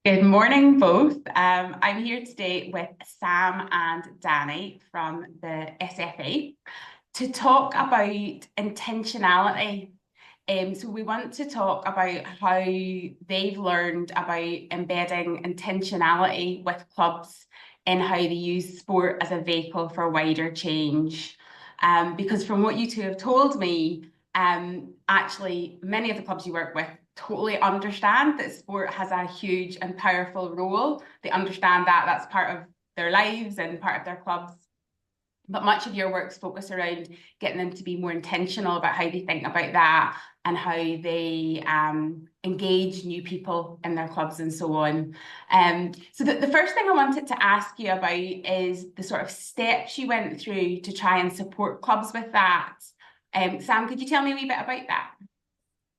Good morning, both. I'm here today with Sam and Danny from the SFA to talk about intentionality. So we want to talk about how they've learned about embedding intentionality with clubs and how they use sport as a vehicle for wider change. Because from what you two have told me, actually many of the clubs you work with totally understand that sport has a huge and powerful role. They understand that that's part of their lives and part of their clubs. But much of your work's focused around getting them to be more intentional about how they think about that and how they engage new people in their clubs and so on. So the first thing I wanted to ask you about is the sort of steps you went through to try and support clubs with that. Sam, could you tell me a wee bit about that?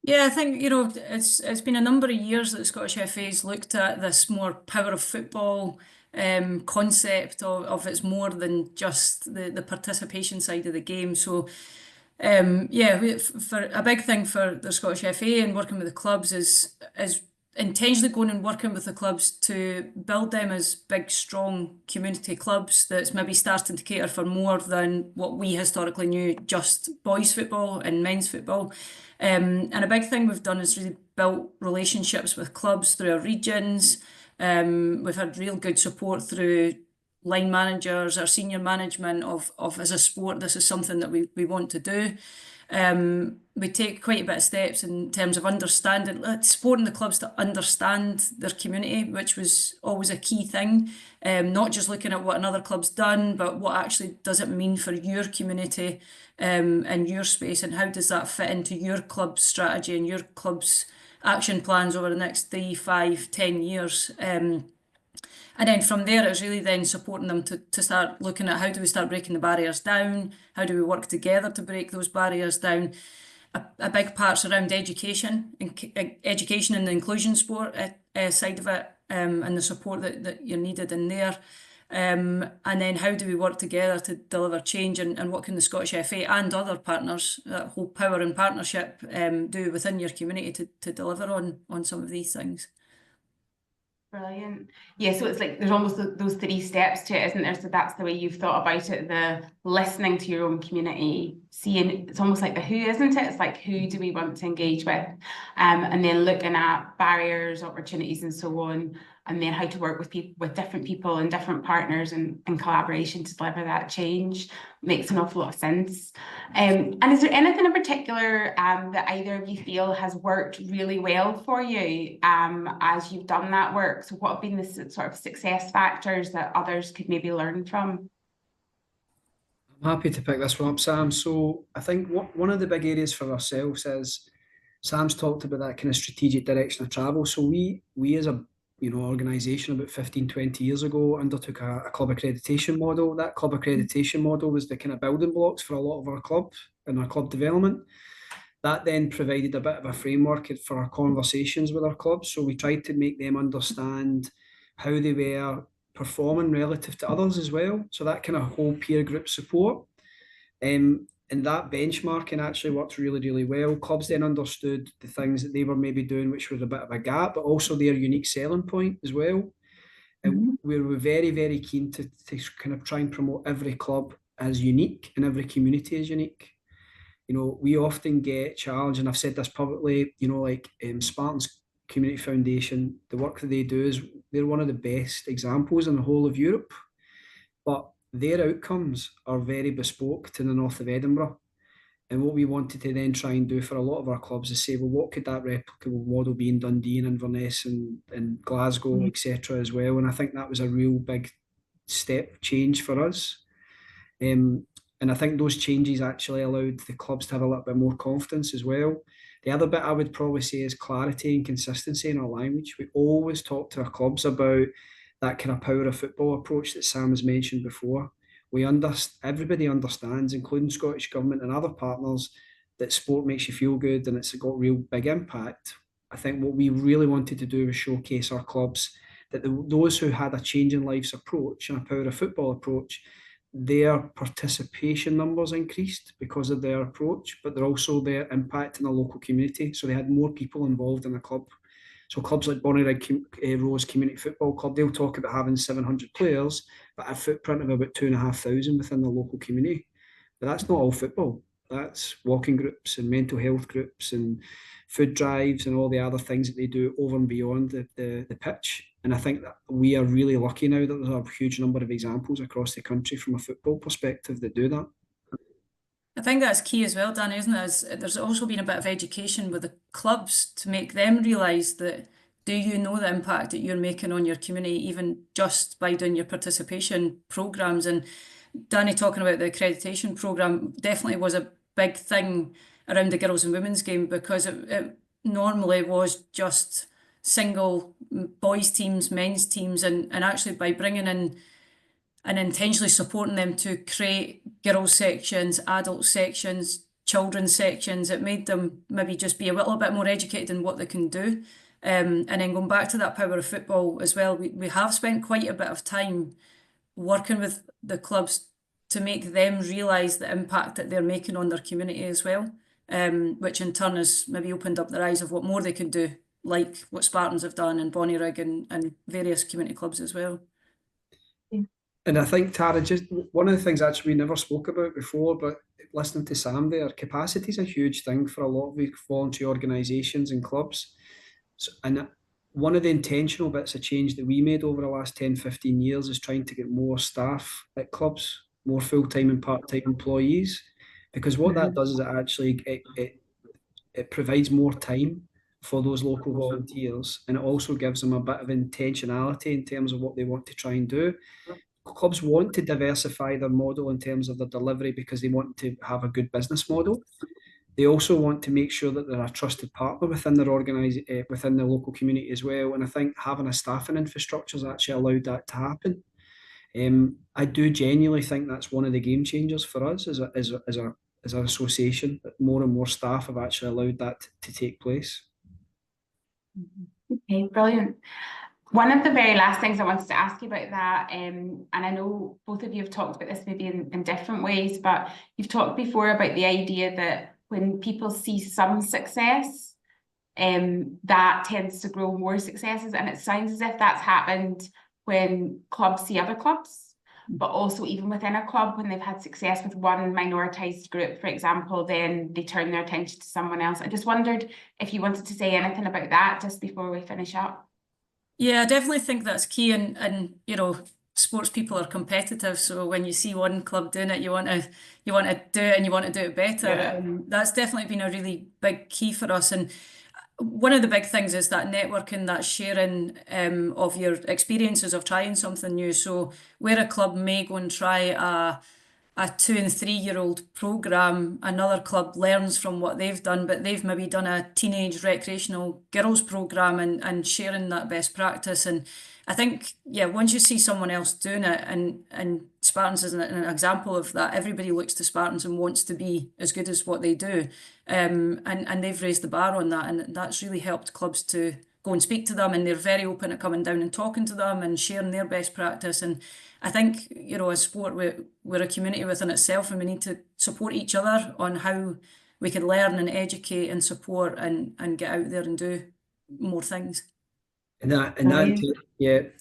Yeah, I think, it's been a number of years that the Scottish FA's looked at this more power of football concept of it's more than just the participation side of the game. So yeah, for a big thing for the Scottish FA and working with the clubs is intentionally going and working with the clubs to build them as big, strong community clubs that's maybe starting to cater for more than what we historically knew, just boys football and men's football. And a big thing we've done is really built relationships with clubs through our regions. We've had real good support through line managers, our senior management of as a sport, this is something that we want to do. We take quite a bit of steps in terms of understanding, supporting the clubs to understand their community, which was always a key thing. Not just looking at what another club's done, but what actually does it mean for your community and your space, and how does that fit into your club's strategy and your club's action plans over the next 3, 5, 10 years. And then from there, it's really then supporting them to start looking at how do we start breaking the barriers down? How do we work together to break those barriers down? A big part's around education and education and the inclusion sport side of it, and the support that you're needed in there. And then how do we work together to deliver change, and what can the Scottish FA and other partners, that whole power and partnership, do within your community to deliver on some of these things. Brilliant. Yeah, so it's like there's almost those three steps to it, isn't there? So that's the way you've thought about it, the listening to your own community, seeing it's almost like the who, isn't it? It's like who do we want to engage with? And then looking at barriers, opportunities, and so on, and then how to work with people, with different people and different partners and collaboration to deliver that change. Makes an awful lot of sense. And is there anything in particular that either of you feel has worked really well for you as you've done that work? So what have been the sort of success factors that others could maybe learn from? I'm happy to pick this one up, Sam. So I think one of the big areas for ourselves is Sam's talked about that kind of strategic direction of travel. So we as a organisation about 15, 20 years ago undertook a club accreditation model. That club accreditation model was the kind of building blocks for a lot of our club and our club development. That then provided a bit of a framework for our conversations with our clubs. So we tried to make them understand how they were performing relative to others as well. So that kind of whole peer group support. And that benchmarking actually worked really, really well. Clubs then understood the things that they were maybe doing, which was a bit of a gap, but also their unique selling point as well. And we were very, very keen to kind of try and promote every club as unique and every community as unique. We often get challenged, and I've said this publicly, like Spartans Community Foundation, the work that they do is they're one of the best examples in the whole of Europe. But their outcomes are very bespoke to the north of Edinburgh. And what we wanted to then try and do for a lot of our clubs is say, well, what could that replicable model be in Dundee and Inverness and Glasgow, etc. as well? And I think that was a real big step change for us. And I think those changes actually allowed the clubs to have a little bit more confidence as well. The other bit I would probably say is clarity and consistency in our language. We always talk to our clubs about that kind of power of football approach that Sam has mentioned before. Everybody understands, including Scottish Government and other partners, that sport makes you feel good and it's got real big impact. I think what we really wanted to do was showcase our clubs that those who had a change in life's approach and a power of football approach, their participation numbers increased because of their approach, but they're also their impact in the local community. So they had more people involved in the club. So clubs like Bonnyrigg Rose Community Football Club, they'll talk about having 700 players, but a footprint of about 2,500 within the local community. But that's not all football. That's walking groups and mental health groups and food drives and all the other things that they do over and beyond the pitch. And I think that we are really lucky now that there's a huge number of examples across the country from a football perspective that do that. I think that's key as well, Dan, isn't it? There's also been a bit of education with the clubs to make them realise that, do you know the impact that you're making on your community, even just by doing your participation programmes? And Danny talking about the accreditation programme definitely was a big thing around the girls and women's game, because it normally was just single boys teams, men's teams, and actually by bringing in and intentionally supporting them to create girls sections, adult sections, children's sections, it made them maybe just be a little bit more educated in what they can do. And then going back to that power of football as well, we have spent quite a bit of time working with the clubs to make them realise the impact that they're making on their community as well, which in turn has maybe opened up their eyes of what more they can do, like what Spartans have done and Bonnyrigg and various community clubs as well. And I think, Tara, just one of the things actually we never spoke about before, but listening to Sam there, capacity is a huge thing for a lot of voluntary organisations and clubs. So, and one of the intentional bits of change that we made over the last 10, 15 years is trying to get more staff at clubs, more full-time and part-time employees, because what that does is it provides more time for those local volunteers, and it also gives them a bit of intentionality in terms of what they want to try and do. Clubs want to diversify their model in terms of their delivery because they want to have a good business model. They also want to make sure that they're a trusted partner within their within the local community as well. And I think having a staffing infrastructure has actually allowed that to happen. I do genuinely think that's one of the game changers for us as an association, that more and more staff have actually allowed that to take place. Okay, brilliant. One of the very last things I wanted to ask you about that, and I know both of you have talked about this maybe in different ways, but you've talked before about the idea that when people see some success, that tends to grow more successes. And it sounds as if that's happened when clubs see other clubs, but also even within a club, when they've had success with one minoritized group, for example, then they turn their attention to someone else. I just wondered if you wanted to say anything about that just before we finish up. Yeah, I definitely think that's key, and you know, sports people are competitive, so when you see one club doing it, you want to do it, and you want to do it better. Yeah. That's definitely been a really big key for us. And one of the big things is that networking, that sharing of your experiences of trying something new. So where a club may go and try a 2 and 3 year old programme, another club learns from what they've done, but they've maybe done a teenage recreational girls programme, and sharing that best practice. And I think, yeah, once you see someone else doing it, and Spartans is an example of that, everybody looks to Spartans and wants to be as good as what they do. And they've raised the bar on that, and that's really helped clubs to go and speak to them, and they're very open at coming down and talking to them and sharing their best practice. And I think, you know, as sport, we're a community within itself, and we need to support each other on how we can learn and educate and support and get out there and do more things. And that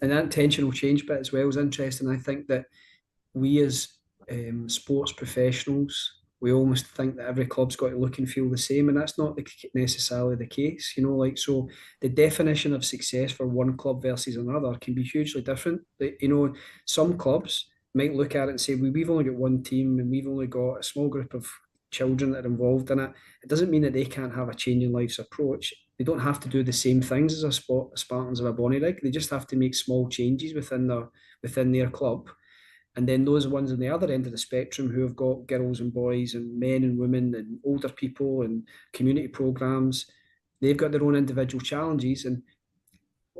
intentional change bit as well is interesting. I think that we as sports professionals, we almost think that every club's got to look and feel the same, and that's not necessarily the case. You know, like, so the definition of success for one club versus another can be hugely different. You know, some clubs might look at it and say, well, we've only got one team and we've only got a small group of children that are involved in it. It doesn't mean that they can't have a changing lives approach. They don't have to do the same things as a Spartans or a Bonnyrigg. They just have to make small changes within their club. And then those ones on the other end of the spectrum who have got girls and boys and men and women and older people and community programmes, they've got their own individual challenges. And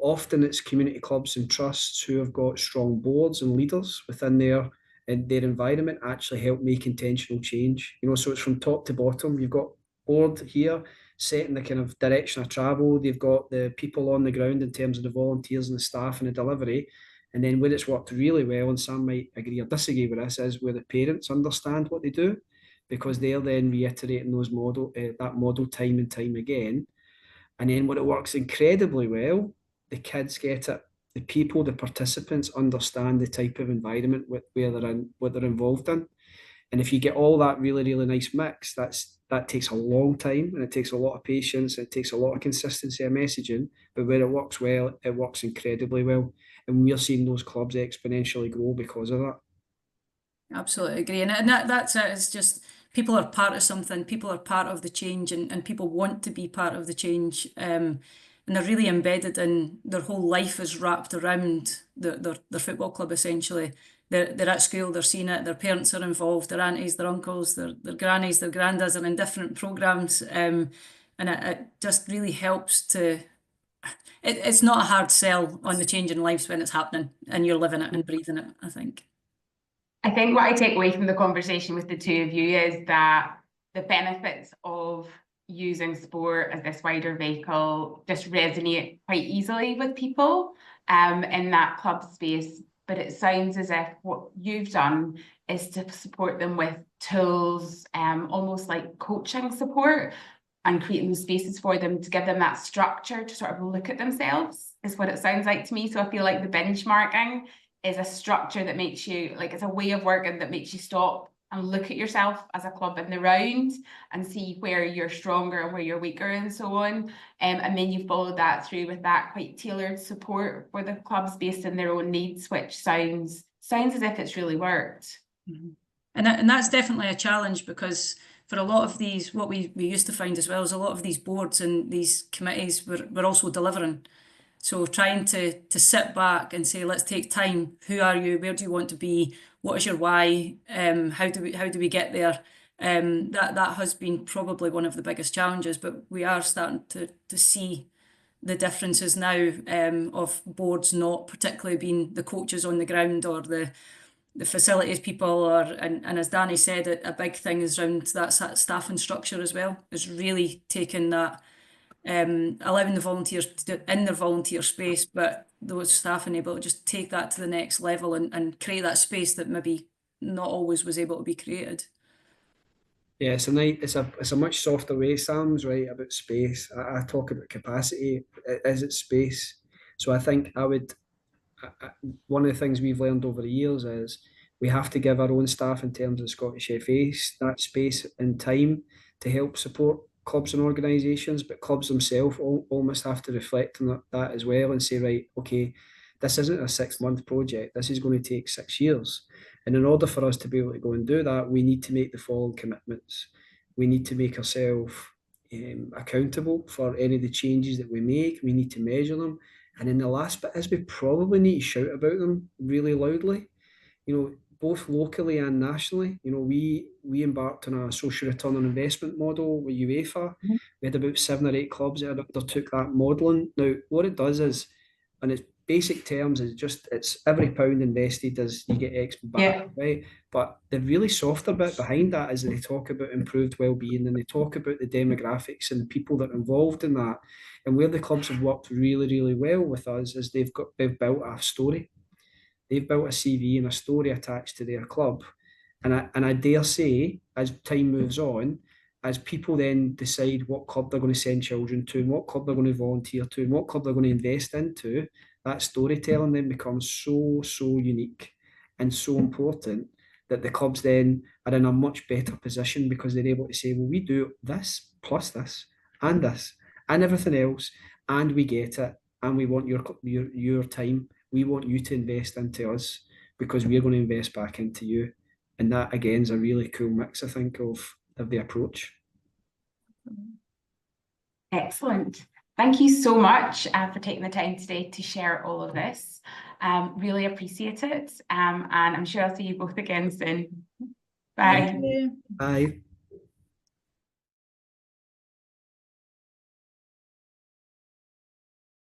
often it's community clubs and trusts who have got strong boards and leaders within their environment actually help make intentional change. You know, so it's from top to bottom. You've got board here setting the kind of direction of travel. They've got the people on the ground in terms of the volunteers and the staff and the delivery. And then where it's worked really well, and Sam might agree or disagree with this, is where the parents understand what they do, because they're then reiterating that model time and time again. And then when it works incredibly well, the kids get it. The people, the participants understand the type of environment where they're in, what they're involved in. And if you get all that really, really nice mix, that takes a long time, and it takes a lot of patience, and it takes a lot of consistency of messaging. But where it works well, it works incredibly well. And we're seeing those clubs exponentially grow because of that. Absolutely agree. And that's it. It's just people are part of something, people are part of the change, and people want to be part of the change. And they're really embedded in their whole life is wrapped around their football club, essentially. They're at school, they're seeing it, their parents are involved, their aunties, their uncles, their grannies, their granddads are in different programmes. And it just really helps to, it's not a hard sell on the changing lives when it's happening and you're living it and breathing it, I think. I think what I take away from the conversation with the two of you is that the benefits of using sport as this wider vehicle just resonate quite easily with people in that club space. But it sounds as if what you've done is to support them with tools, almost like coaching support, and creating those spaces for them to give them that structure to sort of look at themselves, is what it sounds like to me. So I feel like the benchmarking is a structure that makes you, like, it's a way of working that makes you stop and look at yourself as a club in the round and see where you're stronger and where you're weaker and so on. And then you follow that through with that quite tailored support for the clubs based on their own needs, which sounds as if it's really worked. Mm-hmm. And that's definitely a challenge, because for a lot of these, what we used to find as well is a lot of these boards and these committees were also delivering. So trying to sit back and say, let's take time. Who are you? Where do you want to be? What is your why? How do we get there? That has been probably one of the biggest challenges, but we are starting to see the differences now of boards not particularly being the coaches on the ground or the facilities people, and as Danny said, a big thing is around that staffing structure as well, is really taking that, allowing the volunteers to do it in their volunteer space, but those staff able to just take that to the next level and create that space that maybe not always was able to be created. Yeah, it's a much softer way. Sam's right about space. I talk about capacity. Is it space? So I think one of the things we've learned over the years is we have to give our own staff, in terms of Scottish FA, that space and time to help support clubs and organisations, but clubs themselves almost have to reflect on that as well and say, right, okay, this isn't a 6-month project, this is going to take 6 years. And in order for us to be able to go and do that, we need to make the following commitments. We need to make ourselves accountable for any of the changes that we make. We need to measure them. And then the last bit is we probably need to shout about them really loudly, both locally and nationally. We embarked on a social return on investment model with UEFA. Mm-hmm. We had about 7 or 8 clubs that undertook that modelling. Now, what it does is, in its basic terms, it's every pound invested as you get X back, right? But the really softer bit behind that is they talk about improved well-being, and they talk about the demographics and the people that are involved in that. And where the clubs have worked really, really well with us is they've built a story. They've built a CV and a story attached to their club. And I dare say, as time moves on, as people then decide what club they're going to send children to and what club they're going to volunteer to and what club they're going to invest into, that storytelling then becomes so unique and so important that the clubs then are in a much better position, because they're able to say, well, we do this plus this and everything else, and we get it, and we want your time. We want you to invest into us because we're going to invest back into you. And that, again, is a really cool mix, I think, of the approach. Excellent. Thank you so much for taking the time today to share all of this. Really appreciate it. And I'm sure I'll see you both again soon. Bye. Bye.